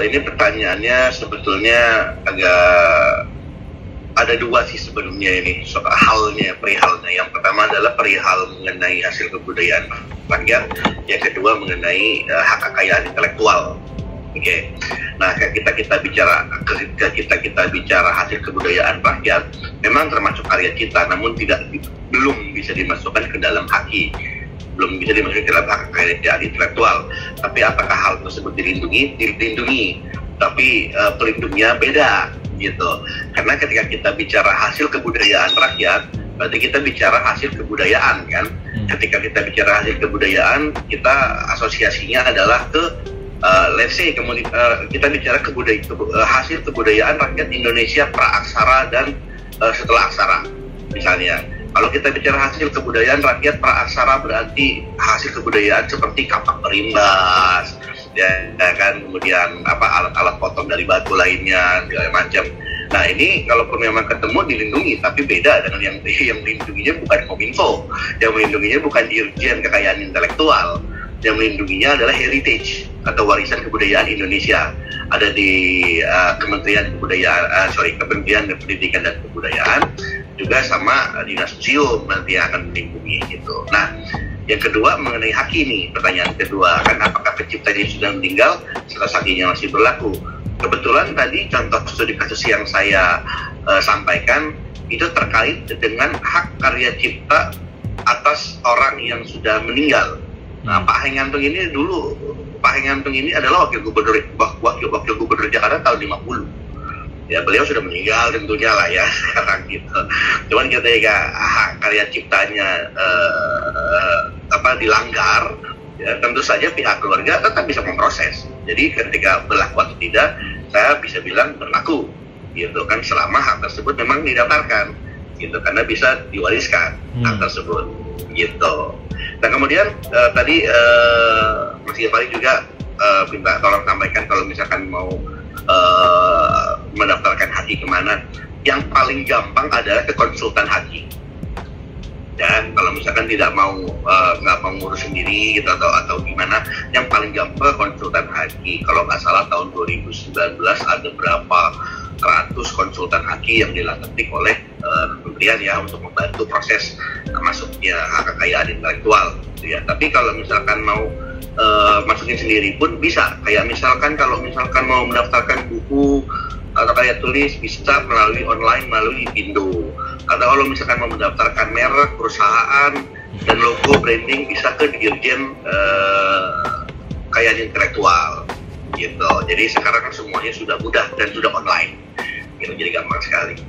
Ini pertanyaannya sebetulnya agak ada dua sih sebenarnya ini perihalnya. Yang pertama adalah perihal mengenai hasil kebudayaan rakyat, yang kedua mengenai hak kekayaan intelektual. Oke. Nah, ketika kita bicara hasil kebudayaan rakyat, memang termasuk karya kita, namun belum bisa dimasukkan ke dalam haki. Belum bisa dimasukkan ke dalam hak kekayaan intelektual. Tapi apakah hal tersebut dilindungi? Dilindungi, tapi pelindungnya beda gitu. Karena ketika kita bicara hasil kebudayaan rakyat, berarti kita bicara hasil kebudayaan kan. Ketika kita bicara hasil kebudayaan, kita asosiasinya adalah ke let's say kita bicara hasil kebudayaan rakyat Indonesia pra-aksara dan setelah aksara misalnya. Kalau kita bicara hasil kebudayaan rakyat pra-aksara, berarti hasil kebudayaan seperti kapak berimbas, ya kan, kemudian alat-alat potong dari batu lainnya, segala macam. Nah, ini kalaupun memang ketemu dilindungi, tapi beda dengan yang melindunginya bukan Kominfo, yang melindunginya bukan Dirjen Kekayaan Intelektual, yang melindunginya adalah heritage atau warisan kebudayaan Indonesia, ada di Kementerian Pendidikan dan Kebudayaan, juga sama Dinas Museum nanti akan melindungi gitu. Nah, yang kedua mengenai haki nih, pertanyaan kedua kan, apakah penciptanya sudah meninggal setelah hakinya masih berlaku? Kebetulan tadi contoh studi kasus yang saya sampaikan itu terkait dengan hak karya cipta atas orang yang sudah meninggal. Nah, Pak Hengantung ini adalah wakil gubernur Jakarta tahun 50. Ya, beliau sudah meninggal tentunya lah ya sekarang gitu. Cuman ketika hak karya ciptanya dilanggar, ya, tentu saja pihak keluarga tetap bisa memproses. Jadi ketika berlaku atau tidak, saya bisa bilang berlaku gitu kan, selama hak tersebut memang didaftarkan gitu, karena bisa diwariskan hak tersebut gitu. Nah, kemudian tadi Mas Givari juga minta tolong sampaikan kalau misalkan mau mendaftarkan haki kemana. Yang paling gampang adalah ke konsultan haki. Dan kalau misalkan nggak mau ngurus sendiri gitu atau gimana, yang paling gampang konsultan haki. Kalau nggak salah tahun 2019 ada berapa ratus konsultan haki yang dilantik oleh kementerian ya untuk membantu proses masuknya hak kekayaan intelektual gitu ya. Tapi kalau misalkan mau masukin sendiri pun bisa, kayak misalkan kalau misalkan mau mendaftarkan buku atau karya tulis bisa melalui online, melalui Indo. Atau kalau misalkan mau mendaftarkan merek, perusahaan dan logo branding bisa ke Dirjen Kekayaan Intelektual gitu. Jadi sekarang semuanya sudah mudah dan sudah online gitu, jadi gampang sekali.